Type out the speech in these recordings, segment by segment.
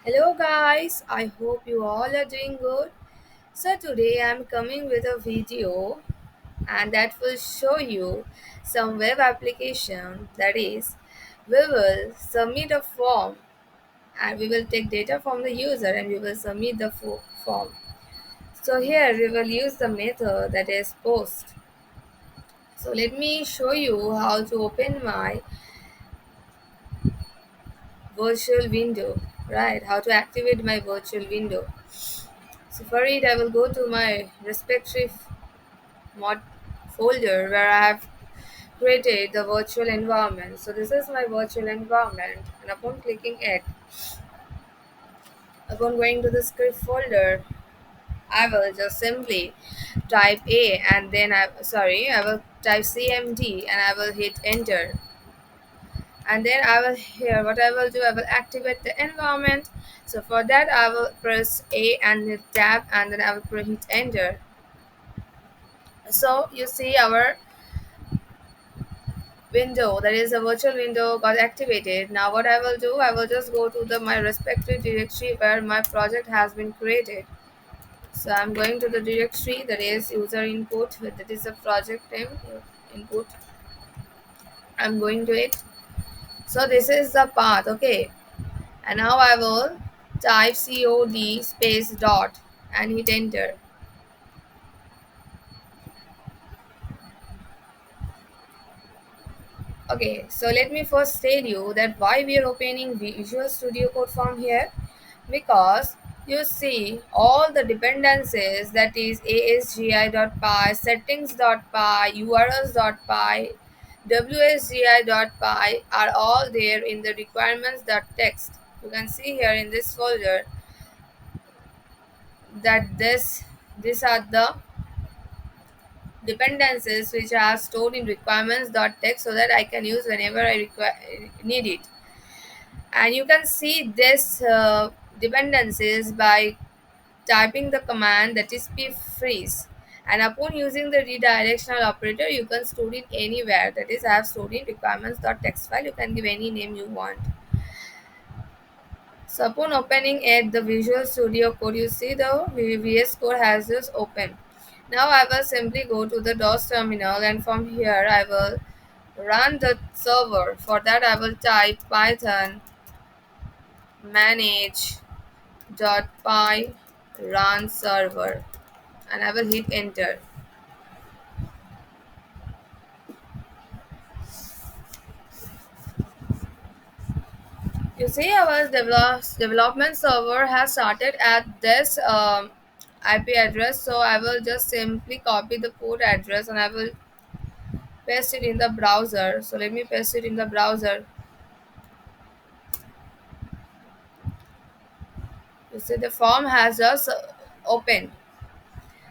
Hello guys, I hope you all are doing good. So today I'm coming with a video and that will show you some web application, that is we will submit a form and we will take data from the user and we will submit the form. So here we will use the method that is post. So let me show you how to open my virtual window, right? How to activate my virtual window. So for it, I will go to my respective mod folder where I have created the virtual environment. So this is my virtual environment, and upon clicking it, upon going to the script folder, I will just simply type A and then I will type CMD and I will hit enter. And then I will here what I will do, I will activate the environment. So for that I will press A and hit tab and then I will hit enter. So you see our window, that is a virtual window, got activated. Now what I will do, I will just go to the my respective directory where my project has been created. So I'm going to the directory that is user input, that is a project name input. I'm going to it. So this is the path, okay. And now I will type cod space dot and hit enter. Okay, so let me first tell you that why we are opening Visual Studio Code from here, because you see all the dependencies, that is asgi.py, settings.py, urls.py, wsgi.py are all there in the requirements.txt. You can see here in this folder that these are the dependencies which are stored in requirements.txt so that I can use whenever I need it. And you can see this dependencies by typing the command that is pfreeze, and upon using the redirectional operator you can store it anywhere, that is I have stored in requirements.txt file. You can give any name you want. So upon opening it, the Visual Studio Code, you see the VS Code has just opened. Now I will simply go to the DOS terminal and from here I will run the server. For that I will type python manage.py run server and I will hit enter. You see our development server has started at this IP address, so I will just simply copy the port address and I will paste it in the browser. So let me paste it in the browser. You see the form has just opened.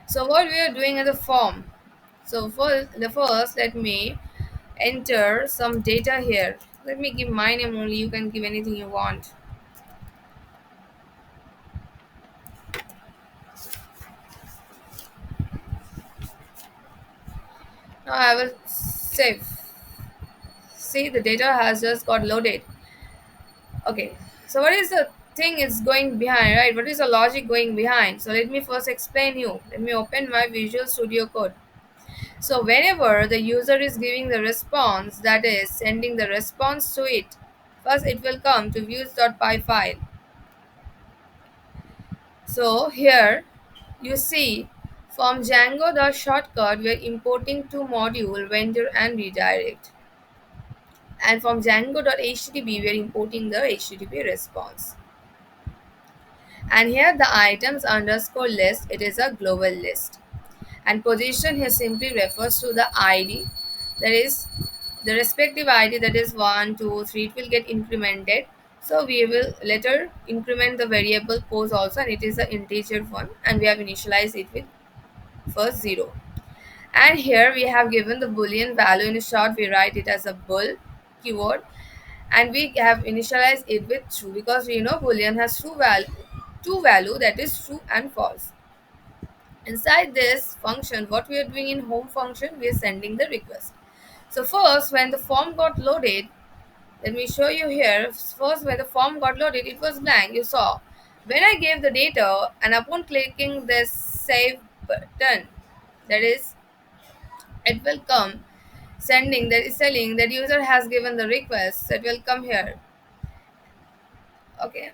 So what we are doing in the form, so for the first let me enter some data here. Let me give my name only, you can give anything you want. Now I will save. See, the data has just got loaded. Okay, so what is the thing is going behind, right? What is the logic going behind? So let me first explain you. Let me open my Visual Studio Code. So whenever the user is giving the response, that is sending the response to it, first it will come to views.py file. So here you see from Django.shortcut we are importing two module vendor and redirect. And from Django.http we are importing the HTTP response. And here the items underscore list, it is a global list. And position here simply refers to the ID, that is the respective ID, that is 1 2 3, it will get incremented. So we will later increment the variable pose also, and it is an integer one and we have initialized it with first 0. And here we have given the boolean value, in short we write it as a bool keyword, and we have initialized it with true because we know boolean has two value, that is true and false. Inside this function, what we are doing in home function, we are sending the request. So first when the form got loaded, Let me show you here. First, when the form got loaded, it was blank. You saw. When I gave the data and upon clicking this save button, that is, it will come sending that is telling that user has given the request. So it will come here. Okay.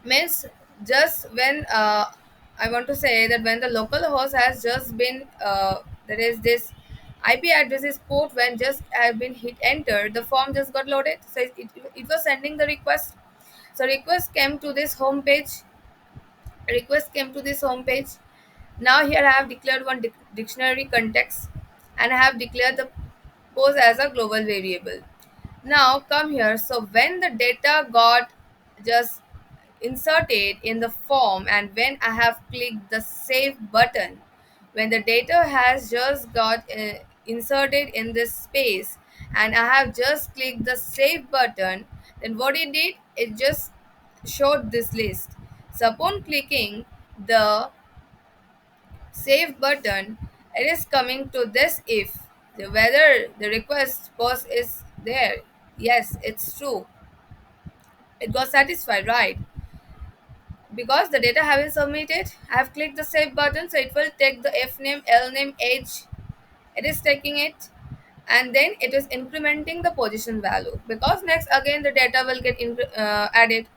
Means just when I want to say that when the local host has just been that is this IP address is port when just have been hit enter, the form just got loaded. So it was sending the request. So request came to this home page. Request came to this home page. Now here I have declared one dictionary context and I have declared the pose as a global variable. Now come here. So when the data got just inserted in the form and when I have clicked the save button, when the data has just got inserted in this space and I have just clicked the save button, then what it did, it just showed this list. So upon clicking the save button, it is coming to this if whether the request post is there. Yes, it's true. It got satisfied, right? Because the data have been submitted, I have clicked the save button, so it will take the f name, l name, age. It is taking it, and then it is incrementing the position value because next again the data will get added.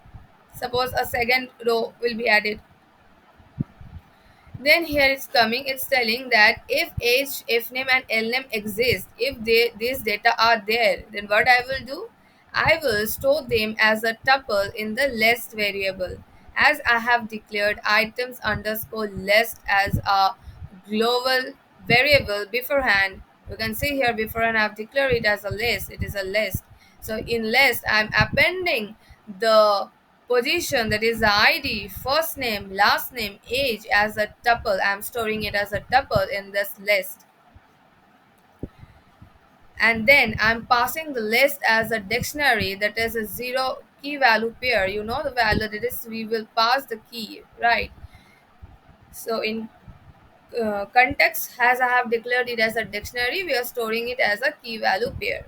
Suppose a second row will be added. Then here it's coming, it's telling that if age, if name and L name exist, if these data are there, then what I will do? I will store them as a tuple in the list variable. As I have declared items underscore list as a global variable beforehand. You can see here beforehand I have declared it as a list. It is a list. So in list I am appending the position, that is the ID, first name, last name, age as a tuple. I am storing it as a tuple in this list. And then I'm passing the list as a dictionary, that is a zero key value pair. You know the value, that is we will pass the key, right? So in context, as I have declared it as a dictionary, we are storing it as a key value pair.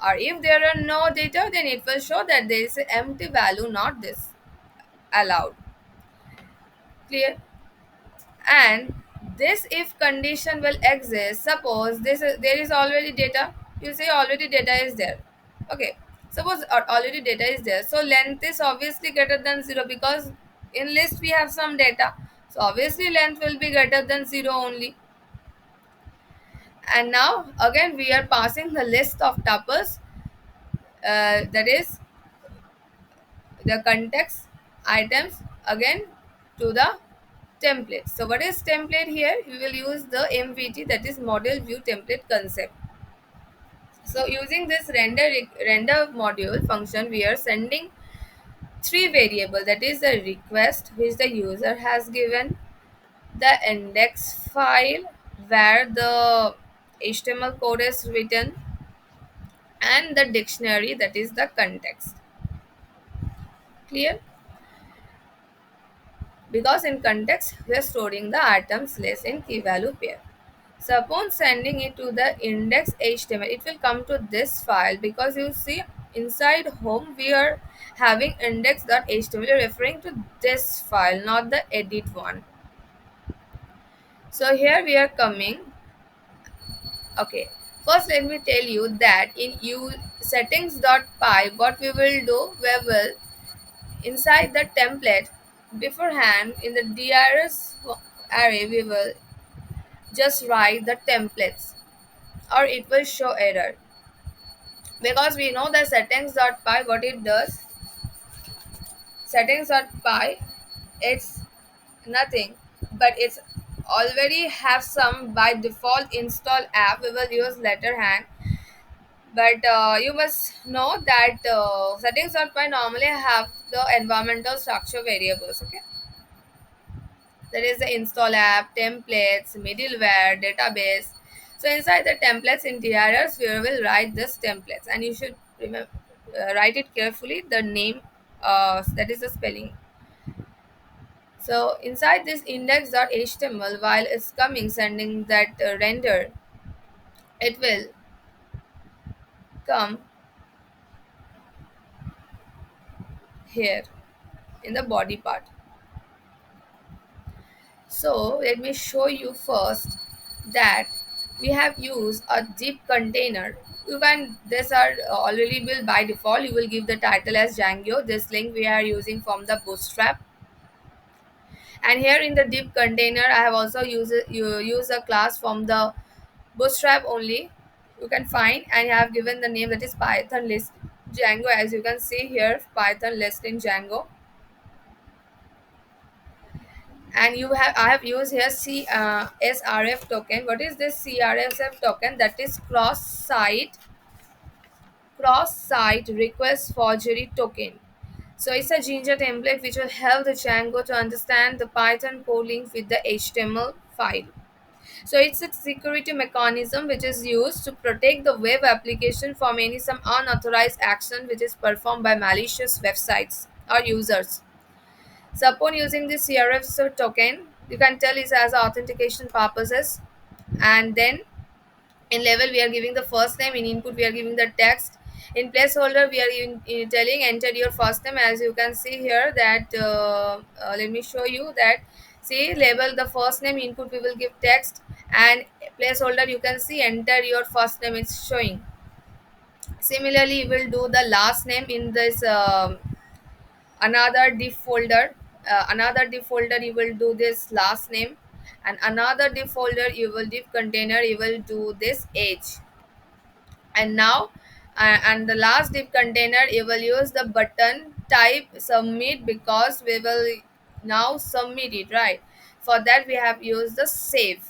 Or if there are no data, then it will show that there is an empty value, not this allowed. Clear? And this if condition will exist, suppose there is already data. You say already data is there. Okay, suppose already data is there, so length is obviously greater than 0 because in list we have some data, so obviously length will be greater than 0 only. And now again we are passing the list of tuples, that is the context items again to the template. So what is template here? We will use the MVT, that is model view template concept. So using this render module function, we are sending three variable, that is the request which the user has given, the index file where the HTML code is written, and the dictionary, that is the context. Clear? Because in context we are storing the items list in key value pair. So upon sending it to the index HTML, it will come to this file because you see inside home we are having index.html referring to this file, not the edit one. So here we are coming. Okay, first let me tell you that in settings.py what we will do, we will inside the template beforehand in the DRS array we will just write the templates or it will show error because we know that settings.py what it does. Settings.py, it's nothing but it's already have some by default install app. We will use letterhand, but you must know that settings.py normally have the environmental structure variables. Okay, there is the install app, templates, middleware, database. So inside the templates in TRS, we will write this templates, and you should remember write it carefully. The name, that is the spelling. So inside this index.html, while it's coming, sending that render, it will come here in the body part. So let me show you first that we have used a zip container. You can, these are already built by default. You will give the title as Django. This link we are using from the bootstrap. And here in the div container, I have also use a class from the bootstrap only. You can find, and I have given the name that is Python list Django. As you can see here, Python list in Django. And you have, I have used here srf token. What is this srf token? That is cross site request forgery token. So it's a Ginger template which will help the Django to understand the Python code link with the HTML file. So it's a security mechanism which is used to protect the web application from any some unauthorized action which is performed by malicious websites or users. So upon using this CRF token, you can tell it as authentication purposes, and then in level we are giving the first name, in input we are giving the text, in placeholder we are telling enter your first name. As you can see here that let me show you that, see label the first name, input we will give text, and placeholder you can see enter your first name, it's showing. Similarly you will do the last name in this another div folder. Another div folder you will do this last name, and another div folder you will div container you will do this age. And now and the last div container you will use the button type submit, because we will now submit it, right? For that we have used the save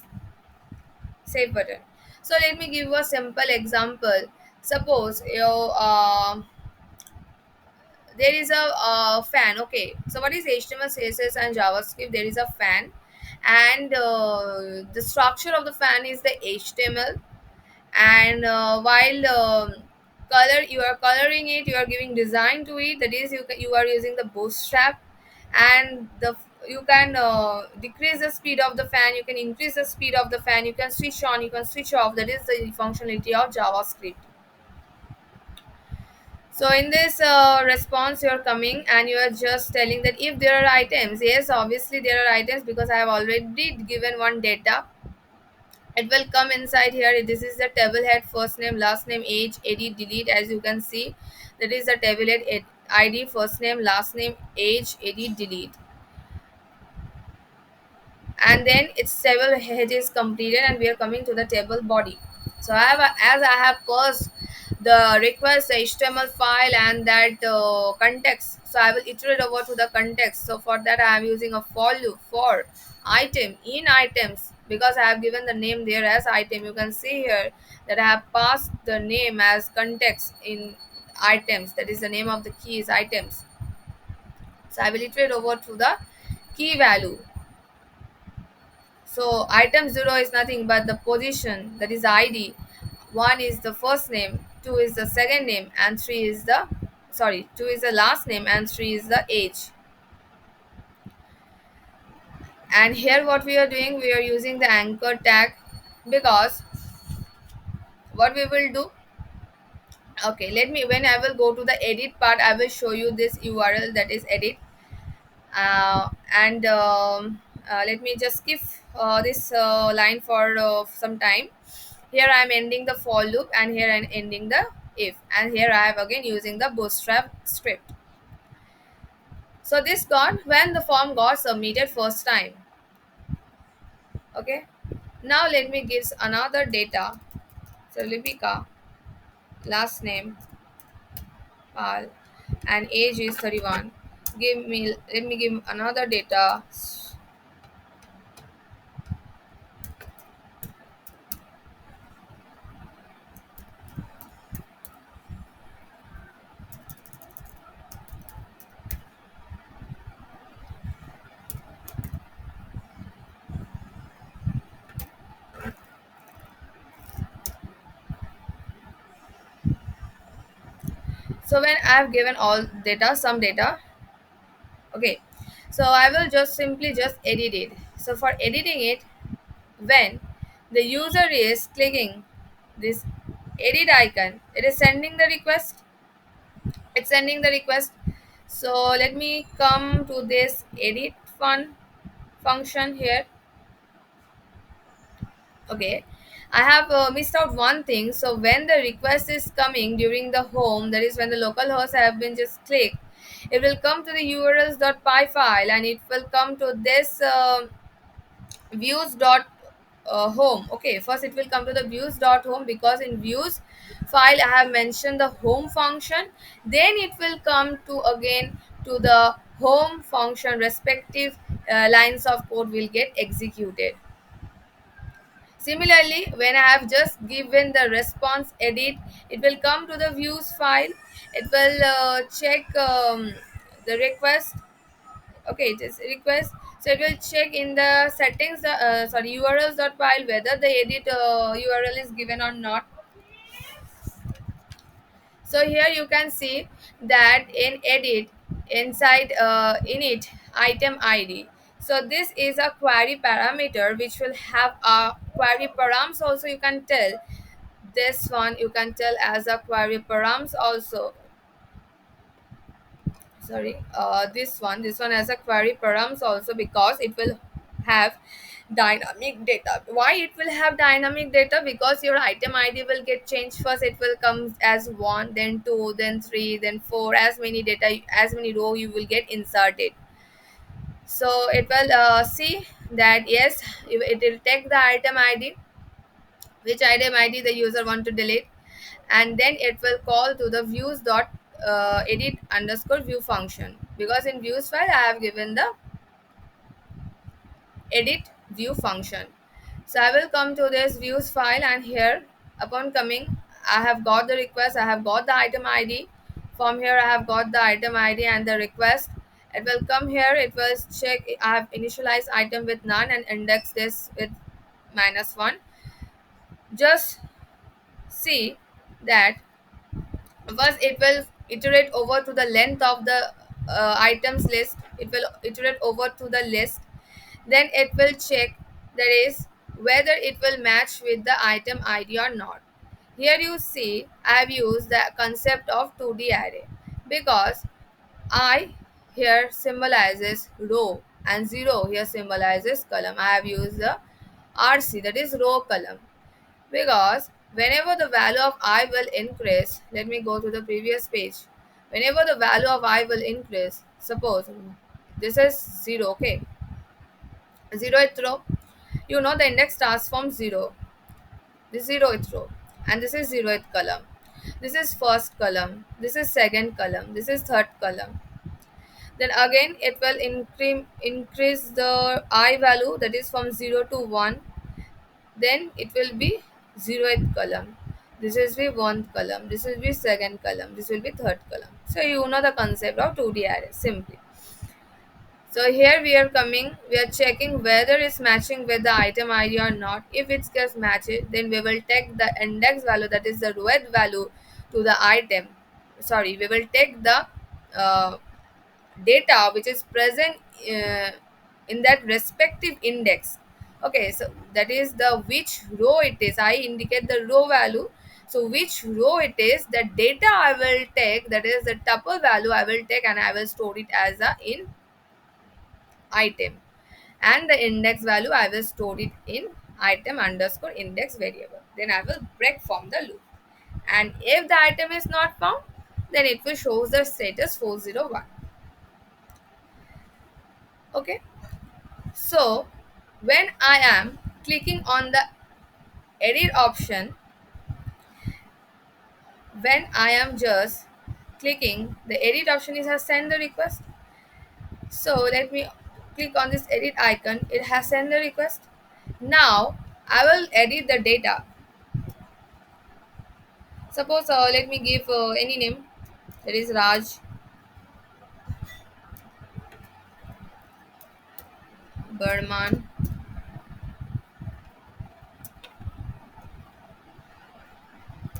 button. So let me give you a simple example. Suppose you there is a fan. Okay, so what is HTML, CSS and JavaScript? There is a fan, and the structure of the fan is the HTML. And while color you are coloring it, you are giving design to it, that is you are using the bootstrap. And the you can decrease the speed of the fan, you can increase the speed of the fan, you can switch on, you can switch off, that is the functionality of JavaScript. So in this response you are coming and you are just telling that if there are items, yes obviously there are items, because I have already given one data. It will come inside here. This is the table head, first name, last name, age, edit, delete. As you can see, that is the table head, id, first name, last name, age, edit, delete. And then its table head is completed and we are coming to the table body. So as I have paused the request HTML file and that context, so I will iterate over to the context. So for that I am using a for loop for item in items, because I have given the name there as item. You can see here that I have passed the name as context in items, that is the name of the key is items. So I will iterate over to the key value. So item 0 is nothing but the position, that is ID. 1 is the first name, 2 is the second name, and 3 is the, sorry, 2 is the last name and 3 is the age. And here what we are doing, we are using the anchor tag, because what we will do, okay, let me, when I will go to the edit part, I will show you this URL, that is edit. And let me just skip this line for some time. Here I am ending the for loop, and here I am ending the if, and here I have again using the bootstrap script. So this got when the form got submitted first time. Okay, now let me give another data. So Lipika, last name Pal, and age is 31. Give me, let me give another data. So when I have given all data, some data, okay, so I will just simply just edit it. So for editing it, when the user is clicking this edit icon, it is sending the request, it's sending the request. So let me come to this edit function here. Okay, I have missed out one thing. So when the request is coming during the home, that is when the local host have been just clicked, it will come to the urls.py file, and it will come to this views dot home. Okay, first it will come to the views dot home, because in views file I have mentioned the home function. Then it will come to again to the home function, respective lines of code will get executed. Similarly, when I have just given the response edit, it will come to the views file. It will check the request. Okay, it is request. So it will check in the settings, sorry, urls.file, whether the edit URL is given or not. So here you can see that in edit, inside init item id. So this is a query parameter which will have a query params also, you can tell. This one you can tell as a query params also. Sorry, this one has a query params also, because it will have dynamic data. Why it will have dynamic data? Because your item id will get changed. First it will come as 1, then 2, then 3, then 4, as many data, as many row you will get inserted. So it will see that yes, it will take the item id, which item id the user want to delete, and then it will call to the views dot edit underscore view function, because in views file I have given the edit view function. So I will come to this views file, and here upon coming, I have got the request, I have got the item id. From here I have got the item id and the request. It will come here, it will check. I have initialized item with none and index this with -1. Just see that first it will iterate over to the length of the items list. It will iterate over to the list. Then it will check, that is, whether it will match with the item id or not. Here you see I have used the concept of 2D array, because I here symbolizes row and 0 here symbolizes column. I have used the RC, that is row column, because whenever the value of I will increase, let me go to the previous page. Whenever the value of I will increase, suppose this is 0, okay, 0th row, you know the index starts from 0, this 0th row, and this is 0th column, this is first column, this is second column, this is third column. Then again it will increase the I value, that is from 0 to 1. Then it will be 0th column, this is the 1st column, this will be second column, this will be third column. So you know the concept of 2D array simply. So here we are coming, we are checking whether it's matching with the item id or not. If it gets matched, then we will take the index value, that is the roweth value, to the item. Sorry, we will take the uh, data which is present in that respective index. Okay, so that is the which row it is, I indicate the row value. So which row it is, the data I will take, that is the tuple value I will take, and I will store it as a in item, and the index value I will store it in item underscore index variable. Then I will break from the loop, and if the item is not found, then it will show the status 401. Okay, so when I am clicking on the edit option, when I am just clicking the edit option, is has send the request. So let me click on this edit icon, it has sent the request. Now I will edit the data. Suppose let me give any name, that is Raj Burman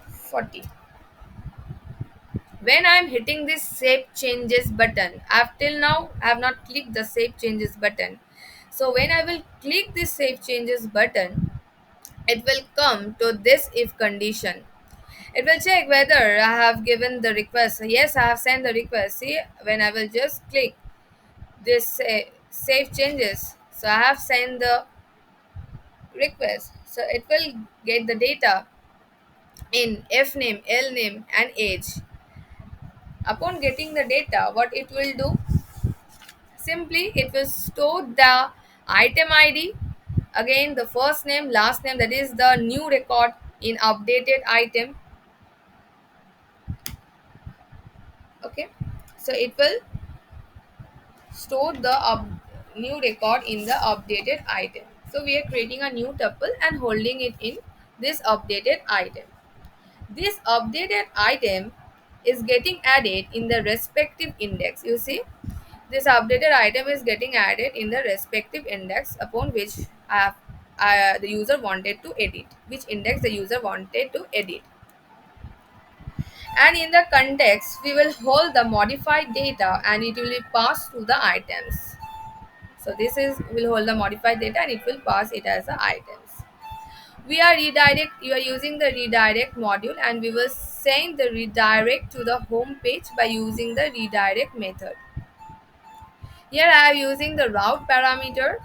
40. When I am hitting this save changes button, I've till now I have not clicked the save changes button. So when I will click this save changes button, it will come to this if condition. It will check whether I have given the request. Yes, I have sent the request. See, when I will just click this save changes, so I have sent the request. So it will get the data in F name, L name, and age. Upon getting the data, what it will do? Simply, it will store the item ID, again the first name, last name, that is the new record in updated item. Okay, so it will store the new record in the updated item. So we are creating a new tuple and holding it in this updated item. This updated item is getting added in the respective index. You see, this updated item is getting added in the respective index upon which the user wanted to edit, which index the user wanted to edit. And in the context, we will hold the modified data and it will be passed to the items. So this is will hold the modified data and it will pass it as the items. We are redirect. You are using the redirect module, and we will send the redirect to the home page by using the redirect method. Here I am using the route parameter.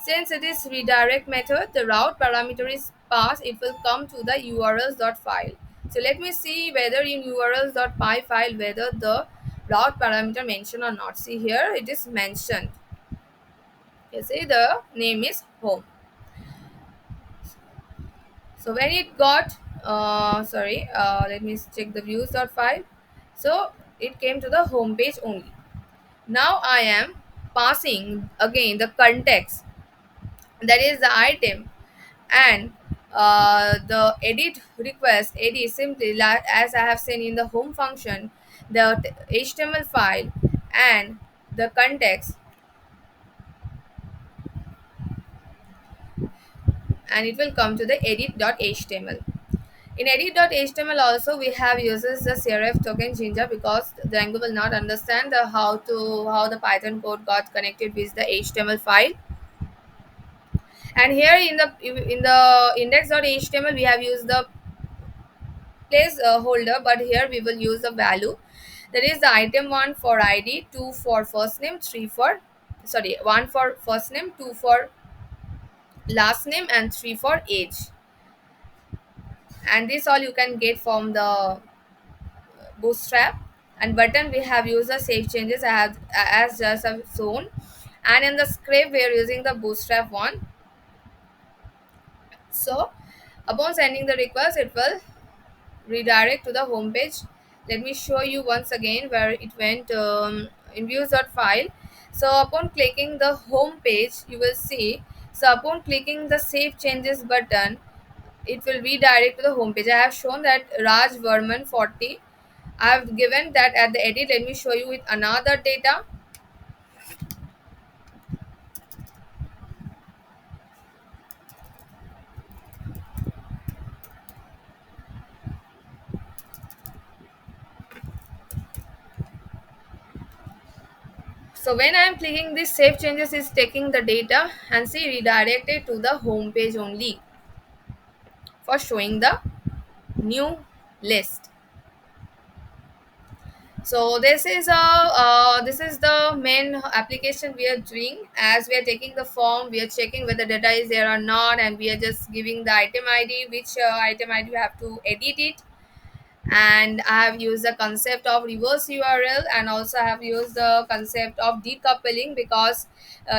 Since it is redirect method, the route parameter is passed. It will come to the urls.file. So let me see whether in urls.py file whether the route parameter mentioned or not. See here it is mentioned. You see the name is home. So when it got let me check the views.file. So it came to the home page only. Now I am passing again the context, that is the item, and the edit request edit simply as I have seen in the home function, the HTML file and the context, and it will come to the edit.html. In edit.html also we have uses the CRF token Jinja, because Django will not understand how the Python code got connected with the HTML file. And here in the index.html we have used the place holder, but here we will use the value, that is the item 1 for ID, 2 for first name, 3 for 1 for first name, 2 for last name, and 3 for age. And this all you can get from the bootstrap. And button we have used the save changes I have as just have shown. And in the script we are using the bootstrap one. So upon sending the request, it will redirect to the home page. Let me show you once again where it went in views.file. So upon clicking the home page, you will see, so upon clicking the save changes button, it will redirect to the home page. I have shown that Raj Verman 40. I have given that at the edit. Let me show you with another data. So when I am clicking this save changes, is taking the data and see redirected to the home page only for showing the new list. So this is the main application we are doing. As we are taking the form, we are checking whether data is there or not, and we are just giving the item ID, which item ID we have to edit it. And I have used the concept of reverse URL, and also I have used the concept of decoupling, because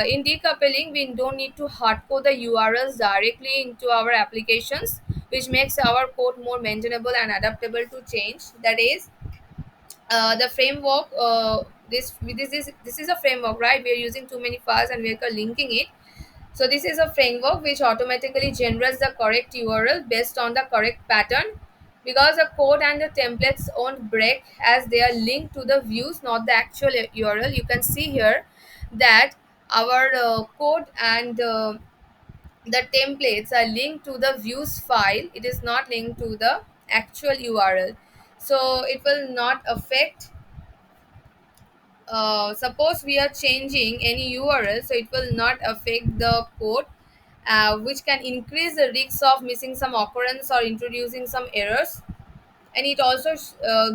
in decoupling we don't need to hardcode the URLs directly into our applications, which makes our code more maintainable and adaptable to change. That is the framework. This is a framework, right? We are using too many files and we are linking it. So this is a framework which automatically generates the correct URL based on the correct pattern, because the code and the templates won't break as they are linked to the views, not the actual URL. You can see here that our code and the templates are linked to the views file. It is not linked to the actual URL. So it will not affect, suppose we are changing any URL, so it will not affect the code, which can increase the risk of missing some occurrence or introducing some errors. And it also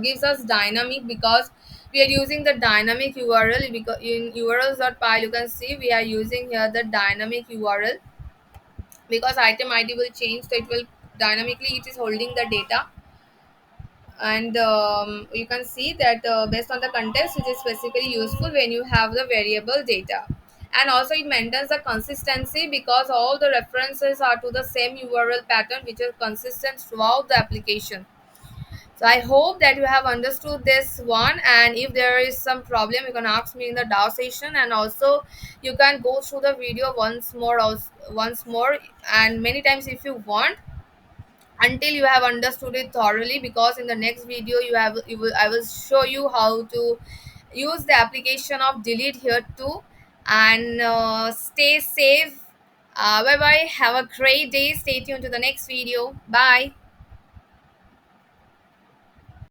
gives us dynamic because we are using the dynamic URL. Because in urls.py you can see we are using here the dynamic URL, because item ID will change, so it will dynamically, it is holding the data. And you can see that based on the context, which is specifically useful when you have the variable data. And also it maintains the consistency because all the references are to the same URL pattern, which is consistent throughout the application. So I hope that you have understood this one, and if there is some problem you can ask me in the DAO session, and also you can go through the video once more, also, once more, and many times if you want, until you have understood it thoroughly, because in the next video I will show you how to use the application of delete here too. And stay safe. Bye bye, have a great day, stay tuned to the next video, bye.